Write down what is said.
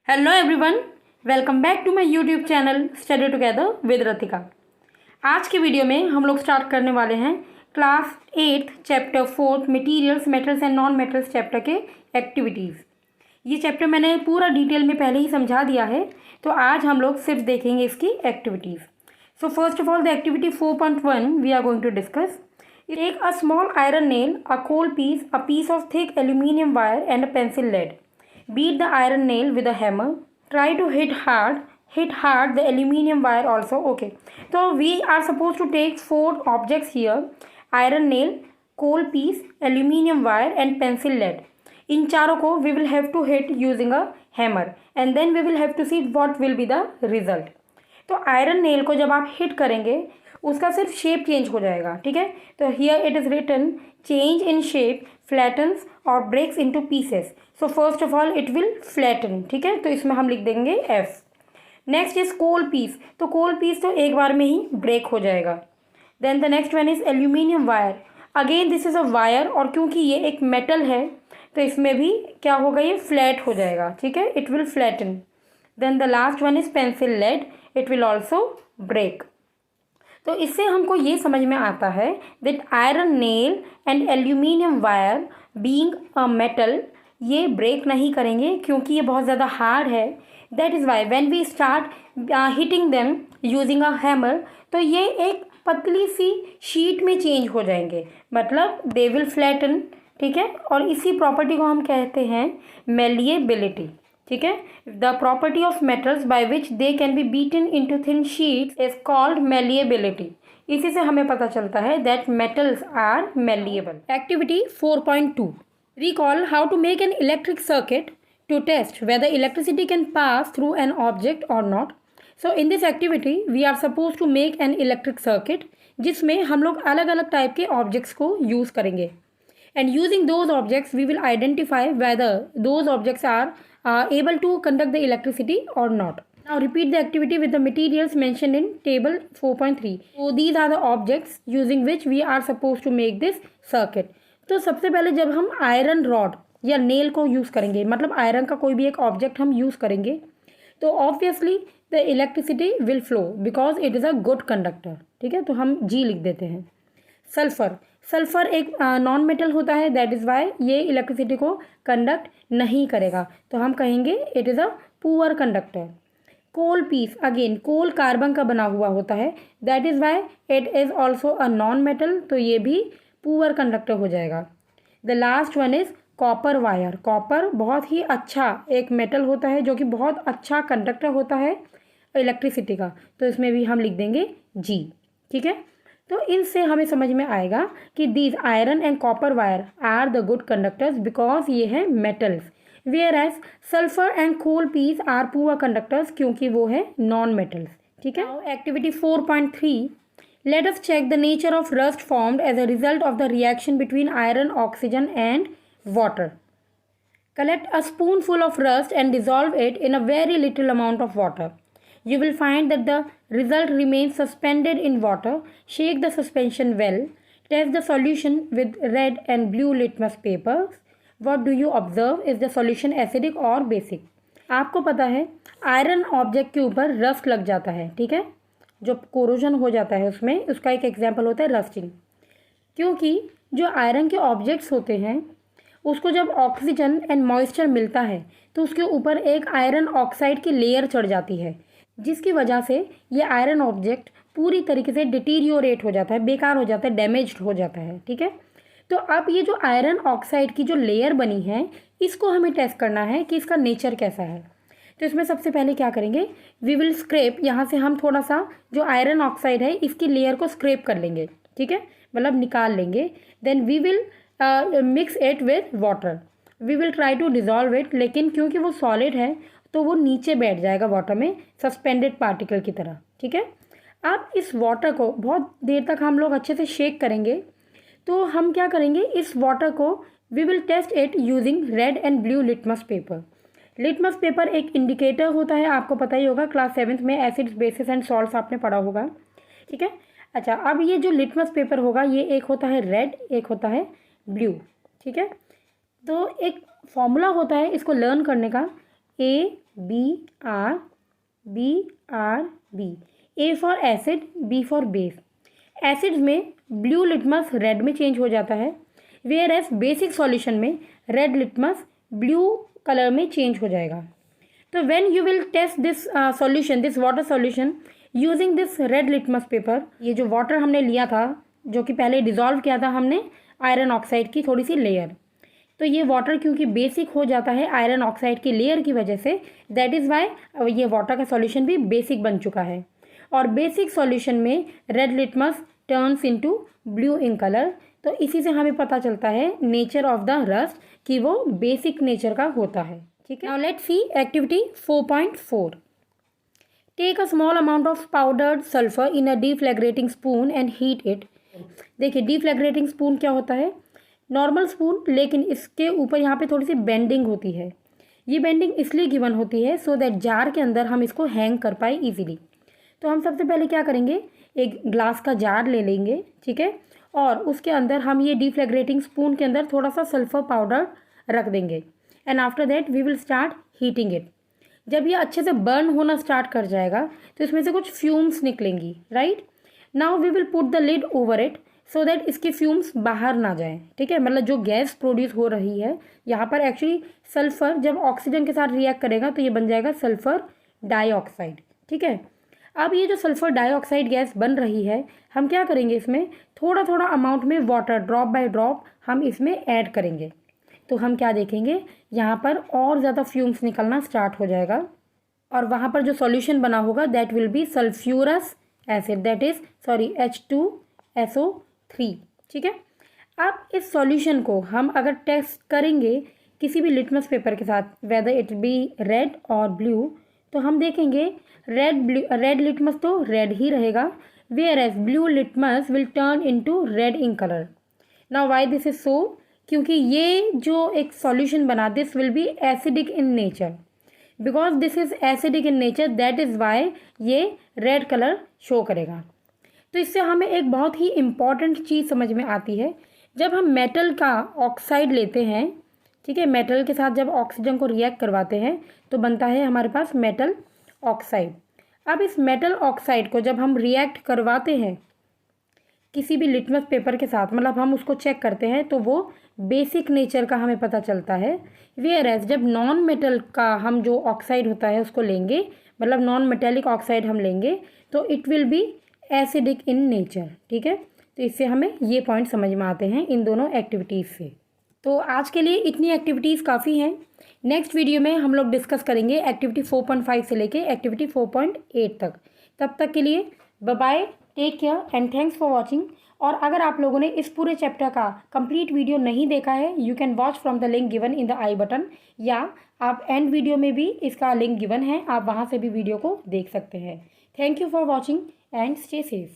Hello everyone, welcome back to my YouTube channel study together with Ratika. आज के video में हम लोग स्टार्ट करने वाले हैं class 8 chapter 4 materials metals and non metals chapter के एक्टिविटीज़। ये चैप्टर मैंने पूरा डिटेल में पहले ही समझा दिया है, तो आज हम लोग सिर्फ देखेंगे इसकी activities. So first of all the activity 4.1 we are going to discuss. Take a small iron nail, a coal piece, a piece of thick aluminium wire and a pencil lead. Beat the iron nail with a hammer. Try to hit hard the aluminium wire also. Okay, so we are supposed to take 4 objects here: iron nail, coal piece, aluminium wire and pencil lead. इन चारों को we will have to hit using a hammer and then we will have to see what will be the result. तो iron nail को जब आप hit करेंगे उसका सिर्फ shape change हो जाएगा, ठीक है। तो here it is written change in shape, flattens और breaks into pieces. So first of all it will flatten, ठीक है, तो इसमें हम लिख देंगे F. Next is coal piece, तो कोल पीस तो एक बार में ही ब्रेक हो जाएगा। Then the next one is aluminium wire, again this is a wire और क्योंकि ये एक मेटल है तो इसमें भी क्या होगा, ये फ्लैट हो जाएगा, ठीक है, it will flatten. Then the last one is pencil lead, it will also break. तो इससे हमको ये समझ में आता है that iron nail and aluminium wire being a metal ये ब्रेक नहीं करेंगे क्योंकि ये बहुत ज़्यादा हार्ड है। That is why when we start hitting them using a hammer तो ये एक पतली सी शीट में चेंज हो जाएंगे, मतलब दे विल फ्लैटन, ठीक है। और इसी प्रॉपर्टी को हम कहते हैं मेलिएबिलिटी, ठीक है। The property of metals by which they can be beaten into thin sheets is called malleability. इसी से हमें पता चलता है that metals are malleable. Activity 4.2, recall how to make an electric circuit to test whether electricity can pass through an object or not. So in this activity we are supposed to make an electric circuit जिसमें हम लोग अलग अलग type के objects को use करेंगे and using those objects we will identify whether those objects are able to conduct the electricity or not. Now repeat the activity with the materials mentioned in table 4.3. So these are the objects using which we are supposed to make this circuit. तो सबसे पहले जब हम iron rod या nail को use करेंगे, मतलब iron का कोई भी एक ऑब्जेक्ट हम यूज़ करेंगे, तो obviously the electricity will flow because it is a good conductor, ठीक है। तो हम जी लिख देते हैं। सल्फ़र, सल्फ़र एक नॉन मेटल होता है, दैट इज़ वाई ये इलेक्ट्रिसिटी को कंडक्ट नहीं करेगा, तो हम कहेंगे it is a poor conductor. Coal piece, again coal carbon का बना हुआ होता है, that is why it is also a non metal, तो ये भी पुअर कंडक्टर हो जाएगा। The last one is copper wire, copper बहुत ही अच्छा एक मेटल होता है जो कि बहुत अच्छा कंडक्टर होता है इलेक्ट्रिसिटी का, तो इसमें भी हम लिख देंगे जी, ठीक है। तो इनसे हमें समझ में आएगा कि these iron and copper wire are the good conductors because ये है metals, whereas sulphur and coal piece are poor conductors क्योंकि वो है नॉन मेटल्स, ठीक है। Activity 4.3, let us check the nature of rust formed as a result of the reaction between iron, oxygen and water. Collect a spoonful of rust and dissolve it in a very little amount of water. You will find that the result remains suspended in water. Shake the suspension well. Test the solution with red and blue litmus papers. What do you observe? Is the solution acidic or basic? आपको पता है iron object के ऊपर rust लग जाता है, ठीक है, जो कोरोजन हो जाता है उसमें, उसका एक एग्जाम्पल होता है रस्टिंग। क्योंकि जो आयरन के ऑब्जेक्ट्स होते हैं उसको जब ऑक्सीजन एंड मॉइस्चर मिलता है तो उसके ऊपर एक आयरन ऑक्साइड की लेयर चढ़ जाती है, जिसकी वजह से ये आयरन ऑब्जेक्ट पूरी तरीके से डिटीरियोरेट हो जाता है, बेकार हो जाता है, डैमेज्ड हो जाता है, ठीक है। तो अब ये जो आयरन ऑक्साइड की जो लेयर बनी है इसको हमें टेस्ट करना है कि इसका नेचर कैसा है। तो इसमें सबसे पहले क्या करेंगे, वी विल स्क्रैप, यहाँ से हम थोड़ा सा जो आयरन ऑक्साइड है इसकी लेयर को स्क्रैप कर लेंगे, ठीक है, मतलब निकाल लेंगे। Then we will mix it with water, we will try to dissolve it, लेकिन क्योंकि वो सॉलिड है तो वो नीचे बैठ जाएगा वाटर में सस्पेंडेड पार्टिकल की तरह, ठीक है। अब इस वाटर को बहुत देर तक हम लोग अच्छे से शेक करेंगे, तो हम क्या करेंगे, इस वाटर को we will test it using red and blue litmus paper. Litmus paper एक इंडिकेटर होता है, आपको पता ही होगा, क्लास 7th में एसिड्स बेसिस एंड सॉल्ट्स आपने पढ़ा होगा, ठीक है। अच्छा, अब ये जो लिटमस पेपर होगा ये एक होता है रेड, एक होता है ब्लू, ठीक है। तो एक फॉर्मूला होता है इसको लर्न करने का, B. A for acid, B for base. Acids में ब्लू लिटमस रेड में चेंज हो जाता है, वेयर एज बेसिक सॉल्यूशन में रेड लिटमस ब्लू कलर में चेंज हो जाएगा। तो when you will test this solution, this water solution using this red litmus paper, ये जो वाटर हमने लिया था जो कि पहले डिज़ोल्व किया था हमने आयरन ऑक्साइड की थोड़ी सी लेयर, तो ये वाटर क्योंकि बेसिक हो जाता है आयरन ऑक्साइड की लेयर की वजह से, दैट इज़ वाई ये वाटर का सॉल्यूशन भी बेसिक बन चुका है। और बेसिक सॉल्यूशन में red litmus turns into blue in colour. तो इसी से हमें पता चलता है नेचर ऑफ द रस्ट कि वो बेसिक नेचर का होता है। ठीक है, now let's see activity 4.4। Take a small amount of powdered sulphur in a deflagrating spoon and heat it. देखिए डीफ्लैग्रेटिंग स्पून क्या होता है, नॉर्मल स्पून, लेकिन इसके ऊपर यहाँ पे थोड़ी सी बेंडिंग होती है। ये बेंडिंग इसलिए गिवन होती है सो दैट जार के अंदर हम इसको हैंग कर पाए इजीली। तो हम सबसे पहले क्या करेंगे, एक ग्लास का जार ले लेंगे, ठीक है, और उसके अंदर हम ये डीफ्लैग्रेटिंग स्पून के अंदर थोड़ा सा सल्फर पाउडर रख देंगे and after that we will start heating it. जब ये अच्छे से बर्न होना स्टार्ट कर जाएगा तो इसमें से कुछ फ्यूम्स निकलेंगी, right. Now we will put the lid over it so that इसके फ्यूम्स बाहर ना जाए। ठीक है, मतलब जो गैस प्रोड्यूस हो रही है यहाँ पर एक्चुअली सल्फर जब ऑक्सीजन के साथ रिएक्ट करेगा तो ये बन जाएगा सल्फर डाइऑक्साइड। ठीक है, अब ये जो सल्फर डाइऑक्साइड गैस बन रही है, हम क्या करेंगे, इसमें थोड़ा थोड़ा अमाउंट में वाटर ड्रॉप बाय ड्रॉप हम इसमें ऐड करेंगे। तो हम क्या देखेंगे, यहाँ पर और ज़्यादा फ्यूम्स निकलना स्टार्ट हो जाएगा और वहाँ पर जो सॉल्यूशन बना होगा that will be sulphurous acid, that is H2SO3। ठीक है, अब इस सॉल्यूशन को हम अगर टेस्ट करेंगे किसी भी लिटमस पेपर के साथ, वेदर इट बी रेड और ब्लू, तो हम देखेंगे रेड लिटमस तो रेड ही रहेगा, whereas blue litmus will turn into red in colour. Now why this is so, क्योंकि ये जो एक सॉल्यूशन बना this will be acidic in nature, because this is acidic in nature, that is why ये red colour show करेगा। तो इससे हमें एक बहुत ही इम्पॉर्टेंट चीज़ समझ में आती है, जब हम मेटल का ऑक्साइड लेते हैं, ठीक है, मेटल के साथ जब ऑक्सीजन को रिएक्ट करवाते हैं तो बनता है हमारे पास मेटल ऑक्साइड। अब इस मेटल ऑक्साइड को जब हम रिएक्ट करवाते हैं किसी भी लिटमस पेपर के साथ, मतलब हम उसको चेक करते हैं, तो वो बेसिक नेचर का हमें पता चलता है। वेयर एज जब नॉन मेटल का हम जो ऑक्साइड होता है उसको लेंगे, मतलब नॉन मेटेलिक ऑक्साइड हम लेंगे, तो it will be acidic in nature. ठीक है, तो इससे हमें ये पॉइंट समझ में आते हैं इन दोनों एक्टिविटीज़ से। तो आज के लिए इतनी एक्टिविटीज़ काफ़ी हैं। नेक्स्ट वीडियो में हम लोग डिस्कस करेंगे एक्टिविटी 4.5 से लेके एक्टिविटी 4.8 तक। तब तक के लिए bye bye, take care and thanks for watching. और अगर आप लोगों ने इस पूरे चैप्टर का कंप्लीट वीडियो नहीं देखा है, you can watch from the link given in the I button, या आप एंड वीडियो में भी इसका लिंक गिवन है, आप वहाँ से भी वीडियो को देख सकते हैं। Thank you for watching and stay safe.